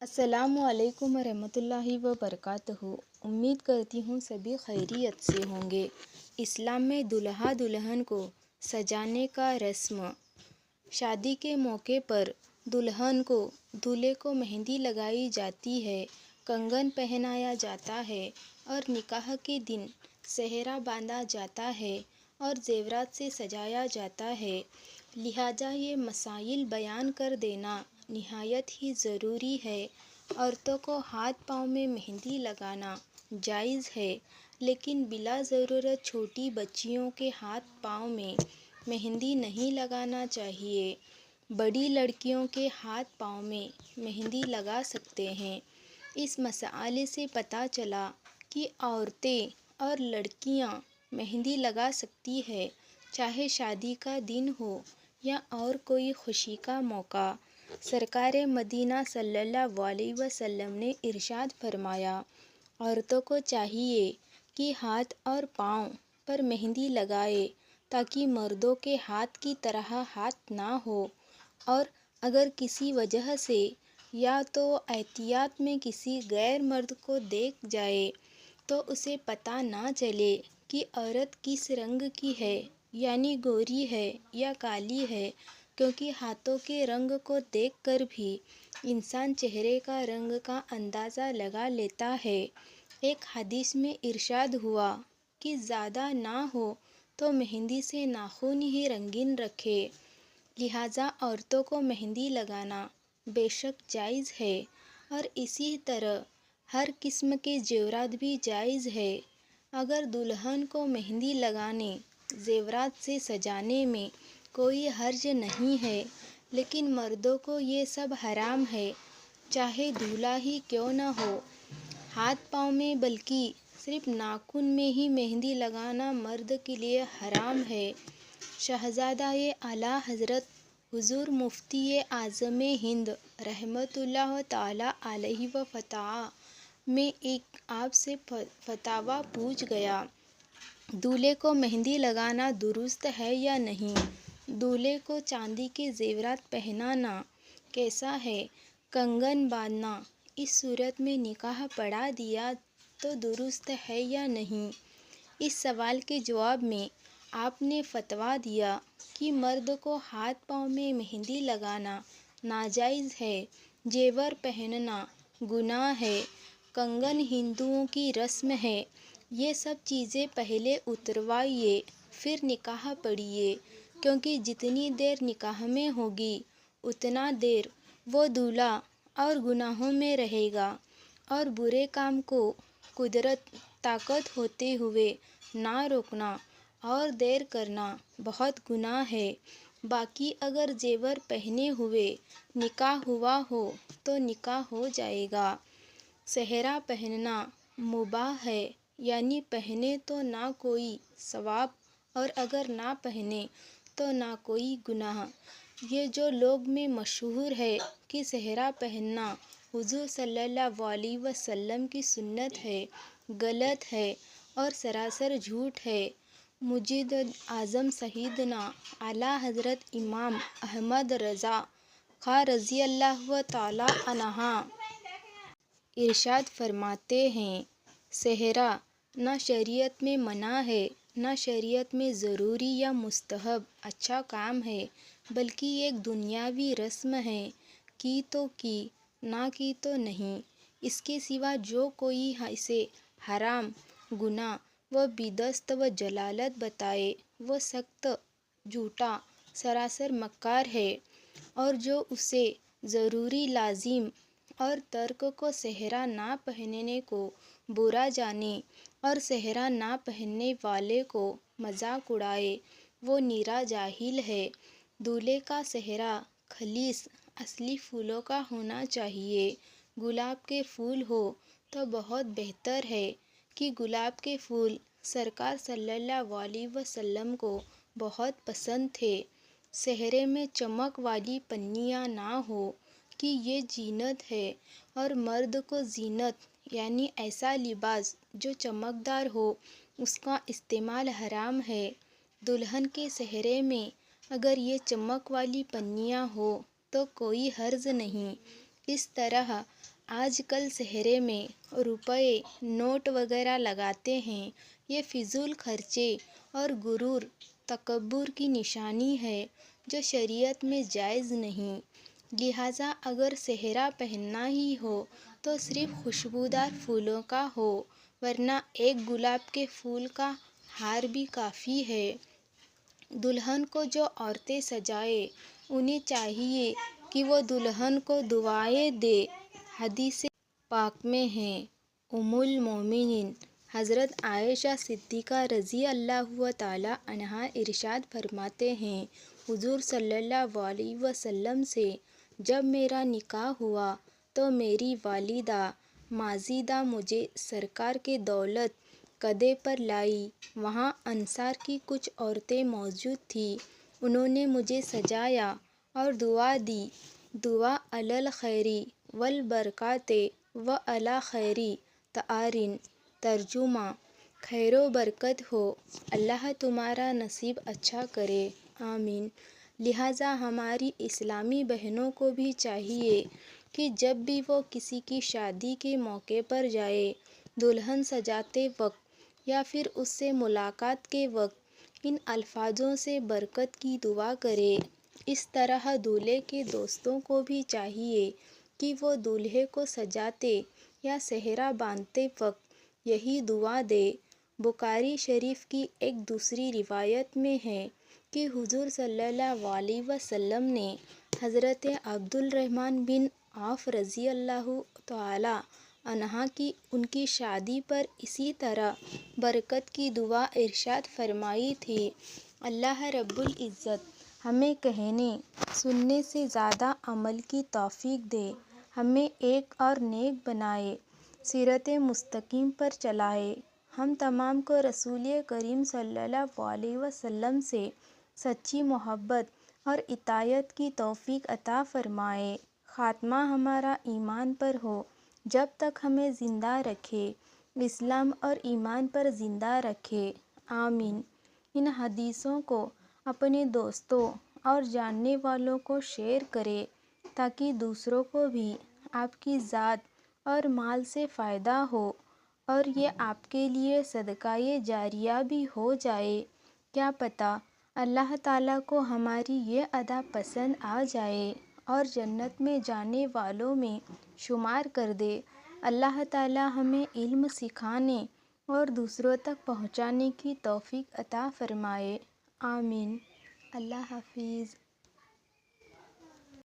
السلام علیکم ورحمۃ اللہ وبرکاتہ۔ امید کرتی ہوں سبھی خیریت سے ہوں گے۔ اسلام میں دلہا دلہن کو سجانے کا رسم۔ شادی کے موقع پر دلہن کو دولہے کو مہندی لگائی جاتی ہے، کنگن پہنایا جاتا ہے اور نکاح کے دن سہرا باندھا جاتا ہے اور زیورات سے سجایا جاتا ہے۔ لہٰذا یہ مسائل بیان کر دینا نہایت ہی ضروری ہے۔ عورتوں کو ہاتھ پاؤں میں مہندی لگانا جائز ہے، لیکن بلا ضرورت چھوٹی بچیوں کے ہاتھ پاؤں میں مہندی نہیں لگانا چاہیے۔ بڑی لڑکیوں کے ہاتھ پاؤں میں مہندی لگا سکتے ہیں۔ اس مسئلے سے پتہ چلا کہ عورتیں اور لڑکیاں مہندی لگا سکتی ہیں، چاہے شادی کا دن ہو یا اور کوئی خوشی کا موقع۔ سرکار مدینہ صلی اللہ علیہ وسلم نے ارشاد فرمایا، عورتوں کو چاہیے کہ ہاتھ اور پاؤں پر مہندی لگائے تاکہ مردوں کے ہاتھ کی طرح ہاتھ نہ ہو، اور اگر کسی وجہ سے یا تو احتیاط میں کسی غیر مرد کو دیکھ جائے تو اسے پتہ نہ چلے کہ عورت کس رنگ کی ہے، یعنی گوری ہے یا کالی ہے، کیونکہ ہاتھوں کے رنگ کو دیکھ کر بھی انسان چہرے کا رنگ کا اندازہ لگا لیتا ہے۔ ایک حدیث میں ارشاد ہوا کہ زیادہ نہ ہو تو مہندی سے ناخن ہی رنگین رکھے۔ لہٰذا عورتوں کو مہندی لگانا بے شک جائز ہے، اور اسی طرح ہر قسم کے زیورات بھی جائز ہے۔ اگر دلہن کو مہندی لگانے، زیورات سے سجانے میں کوئی حرج نہیں ہے، لیکن مردوں کو یہ سب حرام ہے، چاہے دولہا ہی کیوں نہ ہو۔ ہاتھ پاؤں میں بلکہ صرف ناخن میں ہی مہندی لگانا مرد کے لیے حرام ہے۔ شہزادہ اعلیٰ حضرت حضور مفتی اعظم ہند رحمۃ اللہ تعالیٰ علیہ و فتویٰ میں ایک آپ سے فتویٰ پوچھ گیا، دولہے کو مہندی لگانا درست ہے یا نہیں؟ دولہے کو چاندی کے زیورات پہنانا کیسا ہے؟ کنگن باندھنا اس صورت میں نکاح پڑھا دیا تو درست ہے یا نہیں؟ اس سوال کے جواب میں آپ نے فتویٰ دیا کہ مرد کو ہاتھ پاؤں میں مہندی لگانا ناجائز ہے، زیور پہننا گناہ ہے، کنگن ہندوؤں کی رسم ہے، یہ سب چیزیں پہلے اتروائیے پھر نکاح پڑھیے، کیونکہ جتنی دیر نکاح میں ہوگی اتنا دیر وہ دولہا اور گناہوں میں رہے گا، اور برے کام کو قدرت طاقت ہوتے ہوئے نہ روکنا اور دیر کرنا بہت گناہ ہے۔ باقی اگر زیور پہنے ہوئے نکاح ہوا ہو تو نکاح ہو جائے گا۔ سہرا پہننا مباح ہے، یعنی پہنے تو نہ کوئی ثواب اور اگر نہ پہنے تو نہ کوئی گناہ۔ یہ جو لوگ میں مشہور ہے کہ سہرا پہننا حضور صلی اللہ علیہ وسلم کی سنت ہے، غلط ہے اور سراسر جھوٹ ہے۔ مجدد اعظم سیدنا اعلیٰ حضرت امام احمد رضا خاں رضی اللہ تعالیٰ عنہ ارشاد فرماتے ہیں، سہرا نہ شریعت میں منع ہے، نہ شریعت میں ضروری یا مستحب اچھا کام ہے، بلکہ ایک دنیاوی رسم ہے، کی تو کی، نہ کی تو نہیں۔ اس کے سوا جو کوئی اسے حرام، گناہ و بدعت و ضلالت بتائے وہ سخت جھوٹا، سراسر مکار ہے، اور جو اسے ضروری لازم اور ترک کو سہرا نہ پہننے کو برا جانے اور سہرا نہ پہننے والے کو مذاق اڑائے وہ نرا جاہل ہے۔ دولہے کا سہرا خالص اصلی پھولوں کا ہونا چاہیے۔ گلاب کے پھول ہو تو بہت بہتر ہے کہ گلاب کے پھول سرکار صلی اللہ علیہ وسلم کو بہت پسند تھے۔ سہرے میں چمک والی پنیاں نہ ہو کہ یہ زینت ہے، اور مرد کو زینت یعنی ایسا لباس جو چمکدار ہو اس کا استعمال حرام ہے۔ دلہن کے سہرے میں اگر یہ چمک والی پنیاں ہو تو کوئی حرج نہیں۔ اس طرح آج کل سہرے میں روپے نوٹ وغیرہ لگاتے ہیں، یہ فضول خرچے اور غرور تکبر کی نشانی ہے جو شریعت میں جائز نہیں۔ لہٰذا اگر سہرا پہننا ہی ہو تو صرف خوشبودار پھولوں کا ہو، ورنہ ایک گلاب کے پھول کا ہار بھی کافی ہے۔ دلہن کو جو عورتیں سجائیں انہیں چاہیے کہ وہ دلہن کو دعائیں دے۔ حدیث پاک میں ہے، ام المومنین حضرت عائشہ صدیقہ رضی اللہ تعالی عنہا ارشاد فرماتے ہیں، حضور صلی اللہ علیہ وسلم سے جب میرا نکاح ہوا تو میری والدہ ماجدہ مجھے سرکار کے دولت کدے پر لائی۔ وہاں انصار کی کچھ عورتیں موجود تھیں، انہوں نے مجھے سجایا اور دعا دی، دعا علی الخیر والبرکات وعلی خیر طارٍ۔ ترجمہ: خیر و برکت ہو، اللہ تمہارا نصیب اچھا کرے، آمین۔ لہٰذا ہماری اسلامی بہنوں کو بھی چاہیے کہ جب بھی وہ کسی کی شادی کے موقع پر جائیں، دلہن سجاتے وقت یا پھر اس سے ملاقات کے وقت ان الفاظوں سے برکت کی دعا کریں۔ اس طرح دولہے کے دوستوں کو بھی چاہیے کہ وہ دولہے کو سجاتے یا سہرا باندھتے وقت یہی دعا دیں۔ بخاری شریف کی ایک دوسری روایت میں ہے کہ حضور صلی اللہ علیہ وسلم نے حضرت عبد الرحمن بن عوف رضی اللہ تعالی عنہ کی ان کی شادی پر اسی طرح برکت کی دعا ارشاد فرمائی تھی۔ اللہ رب العزت ہمیں کہنے سننے سے زیادہ عمل کی توفیق دے، ہمیں ایک اور نیک بنائے، صراط مستقیم پر چلائے، ہم تمام کو رسول کریم صلی اللہ علیہ وسلم سے سچی محبت اور اطاعت کی توفیق عطا فرمائے، خاتمہ ہمارا ایمان پر ہو، جب تک ہمیں زندہ رکھے، اسلام اور ایمان پر زندہ رکھے، آمین۔ ان حدیثوں کو اپنے دوستوں اور جاننے والوں کو شیئر کریں تاکہ دوسروں کو بھی آپ کی ذات اور مال سے فائدہ ہو اور یہ آپ کے لیے صدقہ جاریہ بھی ہو جائے۔ کیا پتہ اللہ تعالیٰ کو ہماری یہ ادا پسند آ جائے اور جنت میں جانے والوں میں شمار کر دے۔ اللہ تعالیٰ ہمیں علم سکھانے اور دوسروں تک پہنچانے کی توفیق عطا فرمائے، آمین۔ اللہ حافظ۔